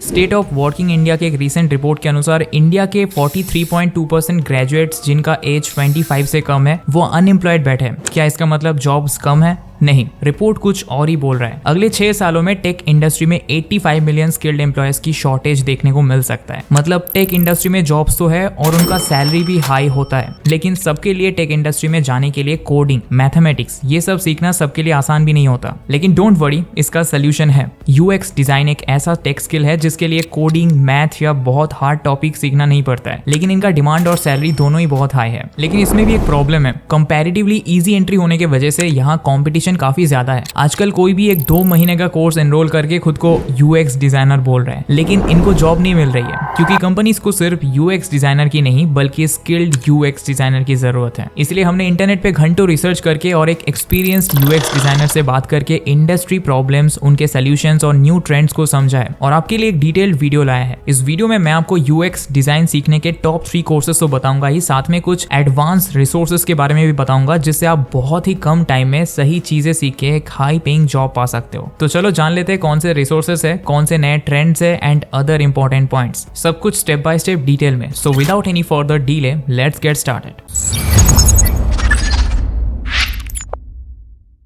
State of working India के एक recent report के अनुसार इंडिया के 43.2% ग्रेजुएट्स जिनका एज 25 से कम है वो अनएम्प्लॉयड बैठे हैं। क्या इसका मतलब जॉब्स कम है? नहीं, रिपोर्ट कुछ और ही बोल रहा है। अगले 6 सालों में टेक इंडस्ट्री में 85 मिलियन स्किल्ड एम्प्लॉयज की शॉर्टेज देखने को मिल सकता है। मतलब टेक इंडस्ट्री में जॉब्स तो है और उनका सैलरी भी हाई होता है, लेकिन सबके लिए टेक इंडस्ट्री में जाने के लिए कोडिंग, मैथमेटिक्स ये सब सीखना सबके लिए आसान भी नहीं होता। लेकिन डोंट वरी, इसका सोल्यूशन है। यूएक्स डिजाइन एक ऐसा टेक स्किल है जिसके लिए कोडिंग, मैथ या बहुत हार्ड टॉपिक सीखना नहीं पड़ता है, लेकिन इनका डिमांड और सैलरी दोनों ही बहुत हाई है। लेकिन इसमें भी एक प्रॉब्लम है, कंपैरेटिवली इजी एंट्री होने की वजह से यहाँ कॉम्पिटिशन काफी ज्यादा है। आजकल कोई भी एक 2 महीने का कोर्स एनरोल करके खुद को यूएक्स डिजाइनर बोल रहा है, लेकिन इनको जॉब नहीं मिल रही है क्योंकि कंपनीज को सिर्फ यूएक्स डिजाइनर की नहीं बल्कि स्किल्ड यूएक्स डिजाइनर की जरूरत है। इसलिए हमने इंटरनेट पे घंटों रिसर्च करके और एक एक्सपीरियंस्ड यूएक्स डिजाइनर से बात करके इंडस्ट्री प्रॉब्लम्स, उनके सॉल्यूशंस और न्यू ट्रेंड्स को समझा है और आपके लिए एक डिटेल्ड वीडियो लाया है। इस वीडियो में मैं आपको यूएक्स डिजाइन सीखने के टॉप 3 कोर्सेज तो बताऊंगा ही, साथ में कुछ एडवांस रिसोर्सेज के बारे में भी बताऊंगा जिससे आप बहुत ही कम टाइम में सही चीजें सीख के एक हाई पेइंग जॉब पा सकते हो। तो चलो जान लेते हैं कौन से रिसोर्सेज है, कौन से नए ट्रेंड्स है एंड अदर इंपॉर्टेंट पॉइंट्स, सब कुछ स्टेप बाय स्टेप डिटेल में। So without any further delay let's get started.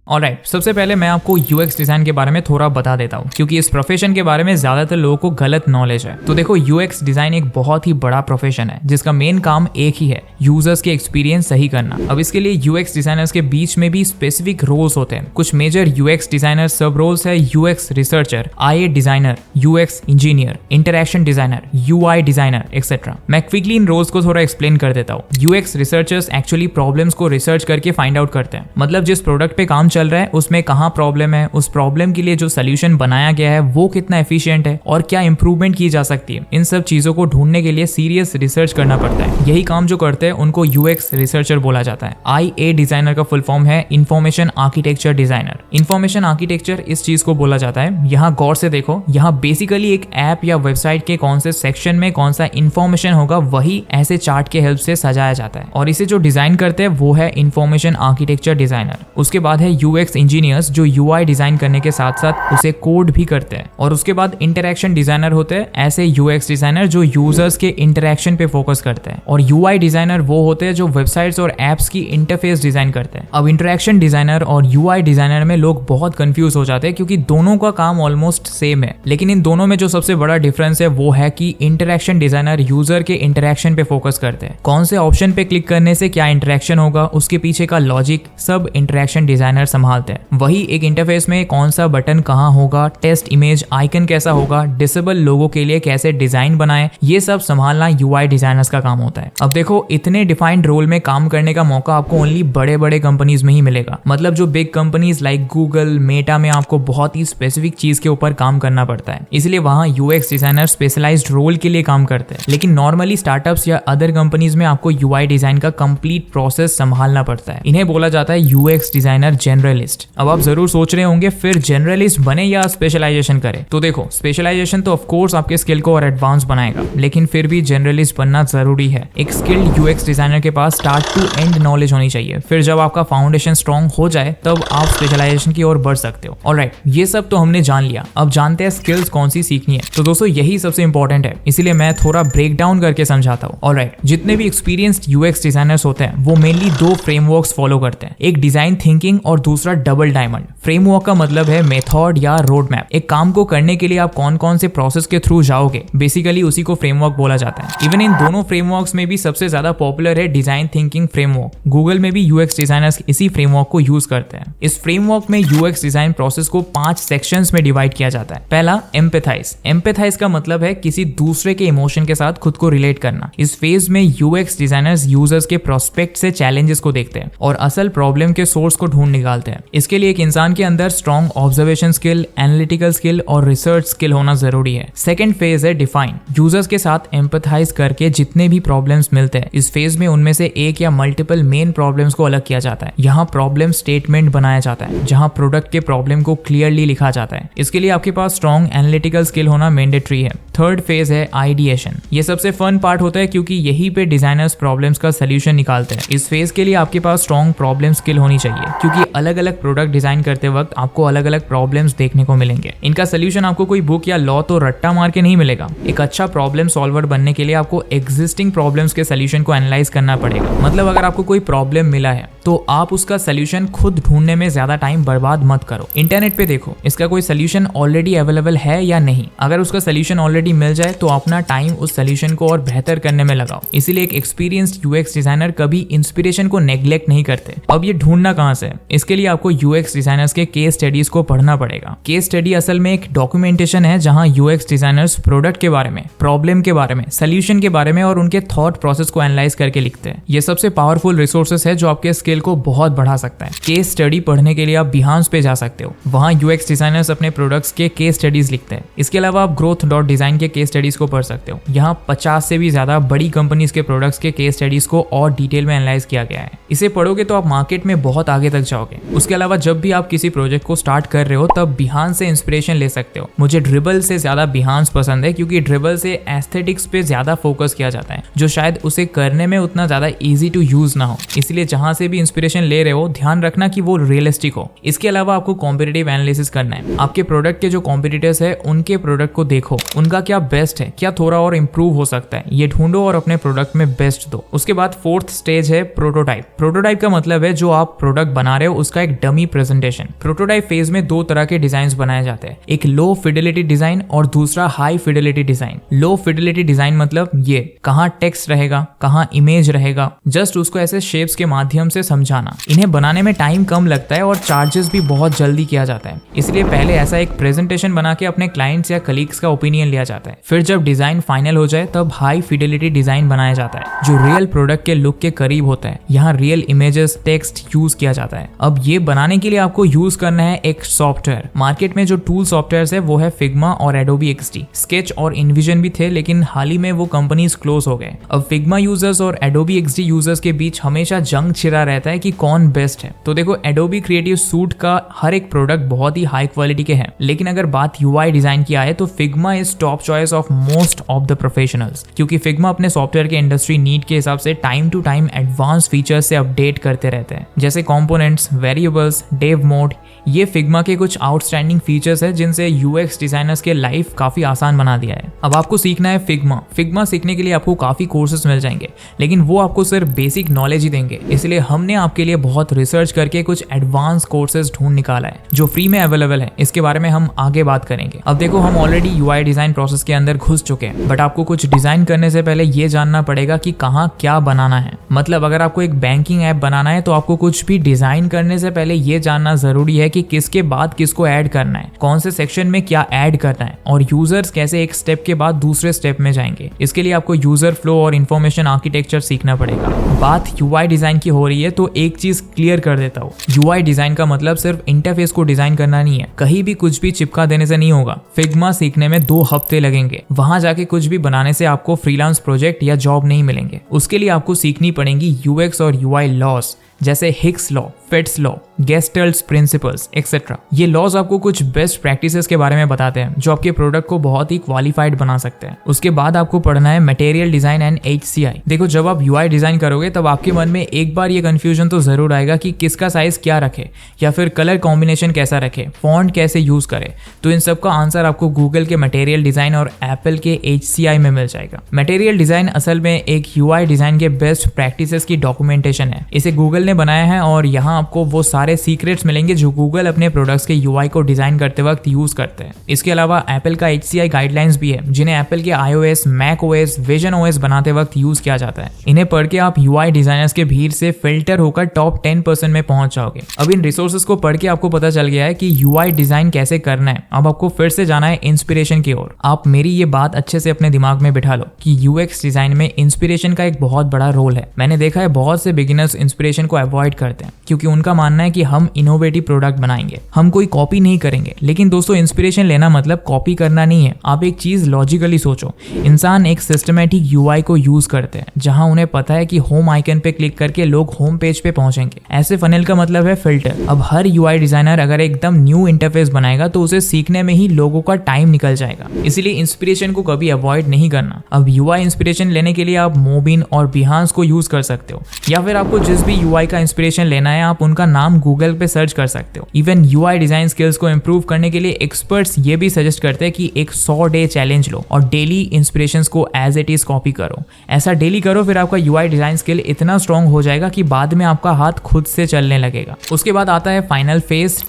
Alright, सबसे पहले मैं आपको यूएक्स डिजाइन के बारे में थोड़ा बता देता हूँ क्योंकि इस प्रोफेशन के बारे में ज्यादातर लोगों को गलत नॉलेज है। तो देखो, यूएक्स डिजाइन एक बहुत ही बड़ा प्रोफेशन है जिसका मेन काम एक ही है, यूजर्स के एक्सपीरियंस सही करना। अब इसके लिए यूएक्स डिजाइनर्स के बीच में भी स्पेसिफिक रोल्स होते हैं। कुछ मेजर यूएक्स डिजाइनर सब रोल्स है UX researcher, IA designer, UX engineer, interaction designer, UI designer etcetera. मैं क्विकली इन रोल्स को थोड़ा एक्सप्लेन कर देता हूँ। यूएक्स रिसर्चर्स एक्चुअली प्रॉब्लम्स को रिसर्च करके फाइंड आउट करते हैं, मतलब जिस प्रोडक्ट पे काम चल रहा है उसमें कहाँ प्रॉब्लम है, उस प्रॉब्लम के लिए जो सोल्यूशन बनाया गया है वो कितना एफिशिएंट है और क्या इंप्रूवमेंट की जा सकती है। इन सब चीजों को ढूंढने के लिए सीरियस रिसर्च करना पड़ता है। यही काम जो करते हैं उनको यूएक्स रिसर्चर बोला जाता है। IA डिजाइनर का फुल फॉर्म है information architecture designer. Information architecture इस चीज को बोला जाता है, यहाँ गौर से देखो, यहाँ बेसिकली एक ऐप या वेबसाइट के कौन से सेक्शन में कौन सा इंफॉर्मेशन होगा वही ऐसे चार्ट के हेल्प से सजाया जाता है और इसे जो डिजाइन करते हैं वो है इंफॉर्मेशन आर्किटेक्चर डिजाइनर। उसके बाद है यूएक्स इंजीनियर्स जो UI डिजाइन करने के साथ साथ उसे कोड भी करते हैं और उसके बाद इंटरैक्शन डिजाइनर होते हैं ऐसे यूएक्स डिजाइनर जो यूजर्स के इंटरैक्शन पे फोकस करते हैं और UI डिजाइनर वो होते हैं जो वेबसाइट्स और एप्स की इंटरफेस डिजाइन करते हैं। अब इंटरैक्शन डिजाइनर और UI डिजाइनर में लोग बहुत कंफ्यूज हो जाते हैं क्योंकि दोनों का काम ऑलमोस्ट सेम है, लेकिन इन दोनों में जो सबसे बड़ा डिफरेंस है वो है कि इंटरैक्शन डिजाइनर यूजर के इंटरैक्शन पे फोकस करते हैं। कौन से ऑप्शन पे क्लिक करने से क्या इंटरैक्शन होगा, उसके पीछे का लॉजिक सब इंटरैक्शन डिजाइनर संभालते हैं। वही एक इंटरफेस में कौन सा बटन कहाँ होगा, टेस्ट इमेज आइकन कैसा होगा, डिसेबल लोगों के लिए कैसे डिजाइन बनाए, ये सब संभालना UI डिजाइनर्स का काम होता है। अब देखो, इतने डिफाइंड रोल में काम करने का मौका आपको ओनली बड़े बड़े कंपनीज में ही मिलेगा। मतलब जो big companies like Google, Meta में आपको बहुत ही स्पेसिफिक चीज के ऊपर काम करना पड़ता है, इसलिए वहाँ यूएक्स डिजाइनर स्पेशलाइज्ड रोल के लिए काम करते हैं। लेकिन नॉर्मली स्टार्टअप्स या अदर कंपनीज में आपको UI डिजाइन का कंप्लीट प्रोसेस संभालना पड़ता है। इन्हें बोला जाता है यूएक्स डिजाइनर जनरलिस्ट। अब आप जरूर सोच रहे होंगे फिर जनरलिस्ट बने या स्पेशलाइजेशन करें। तो देखो, स्पेशलाइजेशन तो ऑफ कोर्स आपके स्किल को और एडवांस बनाएगा, लेकिन फिर भी जनरलिस्ट बनना जरूरी है। एक स्किल्ड यूएक्स डिजाइनर के पास स्टार्ट टू एंड नॉलेज होनी चाहिए। फिर जब आपका फाउंडेशन स्ट्रॉन्ग हो जाए तब आप स्पेशलाइजेशन की ओर बढ़ सकते हो। ऑलराइट, ये सब तो हमने जान लिया। अब जानते हैं स्किल्स कौन सी सीखनी है। तो दोस्तों, यही सबसे इंपॉर्टेंट है, इसीलिए मैं थोड़ा ब्रेक डाउन करके समझाता हूँ। ऑलराइट, जितने भी एक्सपीरियंस्ड यूएक्स डिजाइनर्स होते हैं वो मेनली 2 फ्रेमवर्क्स फॉलो करते हैं, एक डिजाइन थिंकिंग और दूसरा डबल डायमंड। फ्रेमवर्क का मतलब है मेथड या रोड मैप। एक काम को करने के लिए आप कौन कौन से प्रोसेस के थ्रू जाओगे, बेसिकली उसी को फ्रेमवर्क बोला जाता है। इवन इन दोनों फ्रेमवर्क्स में भी सबसे ज्यादा पॉपुलर है डिजाइन थिंकिंग फ्रेमवर्क। गूगल में भी यूएक्स डिजाइनर्स इसी फ्रेमवर्क को यूज करते हैं। इस फ्रेमवर्क में यूएक्स डिजाइन प्रोसेस को 5 सेक्शंस में डिवाइड किया जाता है। पहला, एम्पैथाइज। एम्पैथाइज का मतलब है किसी दूसरे के इमोशन के साथ खुद को रिलेट करना। इस फेज में यूएक्स डिजाइनर्स यूजर्स के प्रोस्पेक्ट से चैलेंजेस को देखते हैं और असल प्रॉब्लम के सोर्स को ढूंढ निकालते हैं। इसके लिए एक इंसान के अंदर strong observation skill, analytical skill और रिसर्च स्किल होना जरूरी है। सेकंड फेज है डिफाइन। यूजर्स के साथ एम्पैथाइज करके जितने भी प्रॉब्लम्स मिलते हैं इस फेज में उनमें से एक या मल्टीपल मेन प्रॉब्लम्स को अलग किया जाता है। यहाँ प्रॉब्लम स्टेटमेंट बनाया जाता है जहाँ प्रोडक्ट के प्रॉब्लम को क्लियरली लिखा जाता है। इसके लिए आपके पास स्ट्रॉन्ग एनालिटिकल स्किल होना मैंडेटरी है। थर्ड फेज है आइडिएशन। ये सबसे फन पार्ट होता है क्योंकि यही पे डिजाइनर्स प्रॉब्लम्स का सोल्यूशन निकालते हैं। इस फेज के लिए आपके पास स्ट्रॉन्ग प्रॉब्लम स्किल होनी चाहिए क्योंकि अलग अलग प्रोडक्ट डिजाइन करते वक्त आपको अलग अलग प्रॉब्लम्स देखने को मिलेंगे। इनका सोल्यूशन आपको कोई बुक या लॉ तो रट्टा मार के नहीं मिलेगा। एक अच्छा प्रॉब्लम सॉल्वर बनने के लिए आपको एग्जिस्टिंग प्रॉब्लम्स के सोल्यूशन को एनालाइज करना पड़ेगा। मतलब अगर आपको कोई प्रॉब्लम मिला है तो आप उसका सोल्यूशन खुद ढूंढने में ज्यादा टाइम बर्बाद मत करो। इंटरनेट पे देखो इसका कोई सोल्यूशन ऑलरेडी अवेलेबल है या नहीं। अगर उसका सोल्यूशन ऑलरेडी मिल जाए तो अपना टाइम उस सोल्यूशन को और बेहतर करने में लगाओ। इसीलिए एक एक्सपीरियंस्ड यूएक्स डिजाइनर कभी इंस्पिरेशन को नेग्लेक्ट नहीं करते। अब ये ढूंढना कहां से? इसके लिए आपको यूएक्स डिजाइनर्स के केस स्टडीज को पढ़ना पड़ेगा। केस स्टडी असल में एक डॉक्यूमेंटेशन है जहां यूएक्स डिजाइनर्स प्रोडक्ट के बारे में, प्रॉब्लम के बारे में, सोल्यूशन के बारे में और उनके थॉट प्रोसेस को एनालाइज करके लिखते हैं। ये सबसे पावरफुल रिसोर्सेस है जो आपके स्किल को बहुत बढ़ा सकता है। केस स्टडी पढ़ने के लिए आप बिहांस पे जा सकते हो। वहां यूएक्स डिजाइनर्स अपने प्रोडक्ट्स के केस स्टडीज लिखते हैं। इसके अलावा आप growth.design के केस स्टडीज को पढ़ सकते हो। यहाँ 50 से भी ज्यादा बड़ी कंपनीज के प्रोडक्ट्स के केस स्टडीज को और डिटेल में एनालाइज किया गया है। इसे पढ़ोगे तो आप मार्केट में बहुत आगे तक जाओगे। उसके अलावा जब भी आप किसी प्रोजेक्ट को स्टार्ट कर रहे हो तब बिहांस से इंस्पिरेशन ले सकते हो। मुझे ड्रिबल से ज्यादा बिहांस पसंद है क्योंकि ड्रिबल से एस्थेटिक्स पे ज्यादा फोकस किया जाता है जो शायद उसे करने में उतना ज्यादा इजी टू यूज ना हो। इसलिए जहां से भी इंस्पिरेशन ले रहे हो ध्यान रखना कि वो रियलिस्टिक हो। इसके अलावा आपको कॉम्पिटिटिव एनालिसिस करना है। आपके प्रोडक्ट के जो कॉम्पिटिटर्स है उनके प्रोडक्ट को देखो, उनका क्या बेस्ट है, क्या थोड़ा और इम्प्रूव हो सकता है, ये ढूंढो और अपने प्रोडक्ट में बेस्ट दो। उसके बाद फोर्थ स्टेज है प्रोटोटाइप। प्रोटोटाइप का मतलब है जो आप प्रोडक्ट बना रहे हो उसका एक डमी प्रेजेंटेशन। प्रोटोटाइप फेज में दो तरह के डिजाइन बनाए जाते हैं, एक लो फिडेलिटी डिजाइन और दूसरा हाई फिडेलिटी डिजाइन। लो फिडेलिटी डिजाइन मतलब ये कहाँ टेक्स्ट रहेगा, कहाँ इमेज रहेगा, जस्ट उसको ऐसे शेप्स के माध्यम से समझाना। इन्हें बनाने में टाइम कम लगता है और चार्जेस भी बहुत जल्दी किया जाता है। इसलिए पहले ऐसा एक प्रेजेंटेशन बना के अपने क्लाइंट्स या कलीग्स का ओपिनियन लिया जाता है। फिर जब डिजाइन फाइनल हो जाए तब हाई फिडेलिटी डिजाइन बनाया जाता है जो रियल प्रोडक्ट के लुक के करीब होता है। यहाँ रियल इमेजेस, टेक्स्ट यूज किया जाता है। अब ये बनाने के लिए आपको यूज करना है एक सॉफ्टवेयर। मार्केट में जो टूल सॉफ्टवेयर है वो है फिग्मा और एडोबी XD। स्केच और इनविजन भी थे लेकिन हाल ही में वो कंपनीज क्लोज हो गए। अब फिग्मा यूजर्स और एडोबी XD यूजर्स के बीच हमेशा जंग छिड़ा रहता है कि कौन बेस्ट है। तो देखो एडोबी क्रिएटिव सूट का हर एक प्रोडक्ट बहुत ही हाई क्वालिटी के हैं, लेकिन अगर बात UI डिजाइन की आए तो Figma is top choice of most of the professionals, क्योंकि फिग्मा अपने सॉफ्टवेयर के इंडस्ट्री नीड के हिसाब से time to time advance features से अपडेट करते रहते हैं, जैसे कंपोनेंट्स, वेरिएबल्स, डेव मोड। ये फिग्मा के कुछ आउटस्टैंडिंग फीचर्स है जिनसे UX डिजाइनर्स के लाइफ काफी आसान बना दिया है। अब आपको सीखना है फिग्मा। फिग्मा सीखने के लिए आपको काफी कोर्सेज मिल जाएंगे, लेकिन वो आपको सिर्फ बेसिक नॉलेज ही देंगे। इसलिए हमने आपके लिए बहुत रिसर्च करके कुछ एडवांस कोर्सेज ढूंढ निकाला है जो फ्री में अवेलेबल है। इसके बारे में हम आगे बात करेंगे। अब देखो हम ऑलरेडी UI डिजाइन प्रोसेस के अंदर घुस चुके हैं, बट आपको कुछ डिजाइन करने से पहले ये जानना पड़ेगा कि कहाँ क्या बनाना है। मतलब अगर आपको एक बैंकिंग ऐप बनाना है तो आपको कुछ भी डिजाइन करने से पहले ये जानना जरूरी है कि किसके बाद किसको ऐड करना है, कौन से सेक्शन में क्या ऐड करना है और यूजर्स कैसे एक स्टेप के बाद दूसरे स्टेप में जाएंगे। इसके लिए आपको यूजर फ्लो और इंफॉर्मेशन आर्किटेक्चर सीखना पड़ेगा। बात UI डिजाइन की हो रही है तो एक चीज क्लियर कर देता हूँ, UI डिजाइन का मतलब सिर्फ इंटरफेस को डिजाइन करना नहीं है। कहीं भी कुछ भी चिपका देने से नहीं होगा। फिग्मा सीखने में 2 हफ्ते लगेंगे। वहां जाके कुछ भी बनाने से आपको फ्रीलांस प्रोजेक्ट या जॉब नहीं मिलेंगे। उसके लिए आपको सीखनी पड़ेंगी UX और UI लॉस, जैसे Hick's law, Fitts law, Gestalt's principles etcetera. ये लॉज आपको कुछ बेस्ट प्रैक्टिसेस के बारे में बताते हैं जो आपके प्रोडक्ट को बहुत ही क्वालिफाइड बना सकते हैं। उसके बाद आपको पढ़ना है मटेरियल डिजाइन एंड HCI। देखो जब आप UI डिजाइन करोगे तब आपके मन में एक बार ये कंफ्यूजन तो जरूर आएगा कि किसका साइज क्या रखे या फिर कलर कॉम्बिनेशन कैसा रखे, फॉन्ट कैसे यूज करे। तो इन सब का आंसर आपको गूगल के मटेरियल डिजाइन और एप्पल के HCI में मिल जाएगा। मटेरियल डिजाइन असल में एक UI डिजाइन के बेस्ट प्रैक्टिसेस की डॉक्यूमेंटेशन है। इसे गूगल ने बनाया है और यहाँ आपको वो सारे सीक्रेट्स मिलेंगे जो गूगल अपने प्रोडक्ट्स के UI को डिजाइन करते वक्त यूज करते हैं। इसके अलावा एप्पल का HCI गाइडलाइंस भी है जिन्हें एप्पल के iOS, macOS, visionOS बनाते वक्त यूज किया जाता है। इन्हें पढ़ के आप UI डिजाइनर्स के भीड़ से फिल्टर होकर टॉप 10% में पहुंच जाओगे। अब इन रिसोर्सेज को पढ़ के आपको पता चल गया है कि UI डिजाइन कैसे करना है। अब आपको फिर से जाना है इंस्पिरेशन की ओर। आप मेरी ये बात अच्छे से अपने दिमाग में बिठा लो कि UX डिजाइन में इंस्पिरेशन का एक बहुत बड़ा रोल है। मैंने देखा है बहुत से बिगिनर्स इंस्पिरेशन को अवॉइड करते हैं क्योंकि उनका मानना है कि हम इनोवेटिव प्रोडक्ट बनाएंगे, हम कोई कॉपी नहीं करेंगे। लेकिन दोस्तों इंस्पिरेशन लेना मतलब कॉपी करना नहीं है। आप एक चीज लॉजिकली सोचो। इंसान एक सिस्टमैटिक UI को यूज करते हैं जहां उन्हें पता है कि होम आइकन पे क्लिक करके लोग होम पेज पे पहुंचेंगे। ऐसे फनल का मतलब है फिल्टर। अब हर UI डिजाइनर अगर एकदम न्यू इंटरफेस बनाएगा तो उसे सीखने में ही लोगों का टाइम निकल जाएगा। इसीलिए इंस्पिरेशन को कभी अवॉइड नहीं करना। अब UI इंस्पिरेशन लेने के लिए आप मोबिन और बिहांस को यूज कर सकते हो, या फिर आपको जिस भी UI का इंस्पिरेशन लेना है आप उनका नाम गूगल पे सर्च कर सकते हो। इवन यूआई डिजाइन स्किल्स को इंप्रूव करने के लिए एक्सपर्ट्स ये भी सजेस्ट करते हैं कि एक 100 डे चैलेंज लो और डेली इंस्पिरेशंस को एज इट इज कॉपी करो। ऐसा डेली करो, फिर आपका यूआई डिजाइन स्किल इतना स्ट्रांग हो जाएगा कि बाद में आपका हाथ खुद से चलने लगेगा। उसके बाद आता है फाइनल फेज,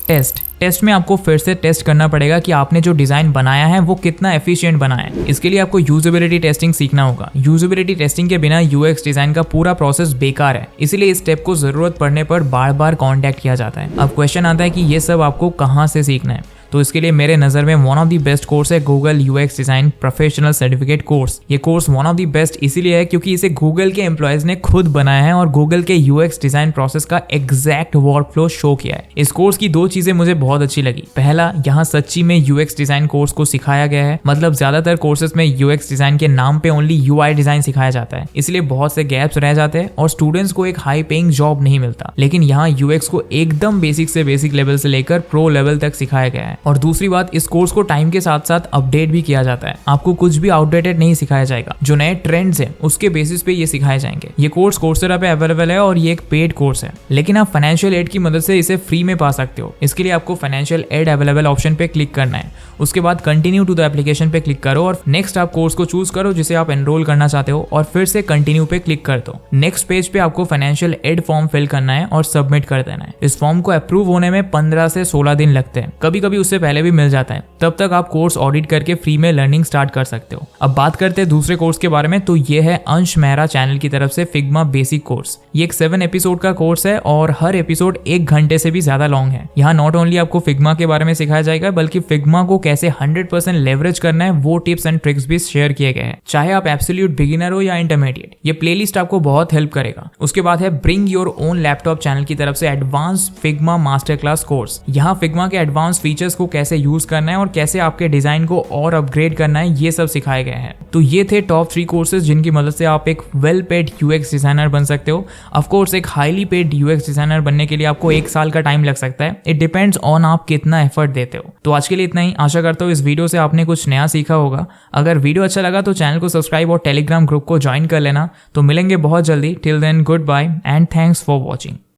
टेस्ट में आपको फिर से टेस्ट करना पड़ेगा कि आपने जो डिजाइन बनाया है वो कितना एफिशिएंट बनाया है। इसके लिए आपको यूजेबिलिटी टेस्टिंग सीखना होगा। यूजेबिलिटी टेस्टिंग के बिना यूएक्स डिजाइन का पूरा प्रोसेस बेकार है, इसीलिए इस स्टेप को जरूरत पड़ने पर बार बार कॉन्टैक्ट किया जाता है। अब क्वेश्चन आता है कि ये सब आपको कहाँ से सीखना है, तो इसके लिए मेरे नज़र में one of the best course है Google UX design professional certificate course. ये course one of the best इसीलिए है क्योंकि इसे गूगल के एम्प्लॉयज़ ने खुद बनाया है और गूगल के यूएक्स डिज़ाइन प्रोसेस का एग्जैक्ट वर्कफ्लो शो किया है। इस कोर्स की 2 चीज़ें मुझे बहुत अच्छी लगी। पहला, यहाँ सच्ची में यूएक्स डिज़ाइन कोर्स को सिखाया गया है। मतलब ज़्यादातर कोर्सेज में यूएक्स डिज़ाइन के नाम पे ओनली यूआई डिज़ाइन सिखाया जाता है, इसलिए बहुत से गैप्स रह जाते हैं और स्टूडेंट्स को एक हाई पेइंग जॉब नहीं मिलता। लेकिन यहाँ यूएक्स को एकदम बेसिक से बेसिक लेवल से लेकर प्रो लेवल तक सिखाया गया है। और दूसरी बात, इस कोर्स को टाइम के साथ साथ अपडेट भी किया जाता है। आपको कुछ भी आउटडेटेड नहीं सिखाया जाएगा, जो नए ट्रेंड्स हैं उसके बेसिस पे ये सिखाए जाएंगे। ये कोर्स कोर्सेरा पे अवेलेबल है और ये एक पेड कोर्स है, लेकिन आप फाइनेंशियल एड की मदद से इसे फ्री में पा सकते हो। इसके लिए आपको फाइनेंशियल एड अवेलेबल ऑप्शन पे क्लिक करना है। उसके बाद कंटिन्यू टू द एप्लीकेशन पे क्लिक करो और नेक्स्ट आप कोर्स को चूज करो जिसे आप एनरोल करना चाहते हो और फिर से कंटिन्यू पे क्लिक कर दो। नेक्स्ट पेज पे आपको फाइनेंशियल एड फॉर्म फिल करना है और सबमिट कर देना है। इस फॉर्म को अप्रूव होने में 15 से 16 दिन लगते हैं, कभी कभी उससे पहले भी मिल जाता है। तब तक आप कोर्स ऑडिट करके फ्री में लर्निंग स्टार्ट कर सकते हो। अब बात करते हैं दूसरे कोर्स के बारे में, तो ये है अंश मेहरा चैनल की तरफ से फिग्मा बेसिक कोर्स। ये एक 7 एपिसोड का कोर्स है और हर एपिसोड 1 घंटे से भी ज्यादा लॉन्ग है। यहाँ नॉट ओनली आपको फिग्मा के बारे में सिखाया जाएगा बल्कि फिग्मा को कैसे 100% लेवरेज करना है वो टिप्स एंड ट्रिक्स भी शेयर किए गए हैं, चाहे आप एब्सोल्यूट बिगिनर हो या इंटरमीडिएट। ये प्लेलिस्ट आपको बहुत हेल्प करेगा। उसके बाद है bring your own laptop channel की तरफ से advance Figma master class course. यहाँ फिग्मा के एडवांस फीचर्स को कैसे यूज करना है और कैसे आपके डिजाइन को और अपग्रेड करना है, ये सब सिखाए गए हैं। तो ये थे टॉप 3 कोर्सेज जिनकी मदद से आप एक वेल पेड यूएक्स डिजाइनर बन सकते हो। ऑफ कोर्स एक हाईली पेड यूएक्स डिजाइनर बनने के लिए आपको 1 साल का टाइम लग सकता है। इट डिपेंड्स ऑन आप कितना एफर्ट देते हो। तो आज के लिए इतना ही। आशा करता हूँ इस वीडियो से आपने कुछ नया सीखा होगा। अगर वीडियो अच्छा लगा तो चैनल को सब्सक्राइब और टेलीग्राम ग्रुप को ज्वाइन कर लेना। तो मिलेंगे बहुत जल्दी। Till then goodbye and thanks for watching.